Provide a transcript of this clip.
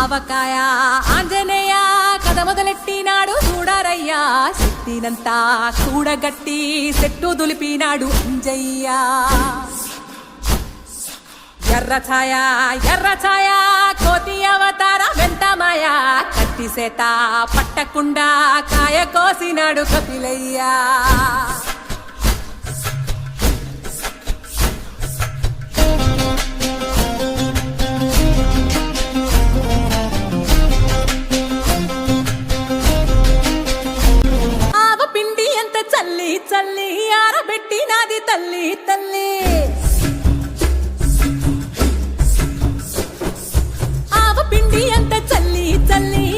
ఆవకాయ ఆంజనేయ కథ మొదలెట్టినాడు చూడరయ్యా శక్తినంతా కూడగట్టి చెట్టు దులిపినాడు అంజయ్య ఎర్ర ఛాయ కోతి అవతార వెంటమాయ కత్తి సేత పట్టకుండా కాయ కోసినాడు కపిలయ్యా చల్లి చల్లి ఆరబెట్టినాది తల్లి తల్లి ఆవ పిండి అంత చల్లి చల్లి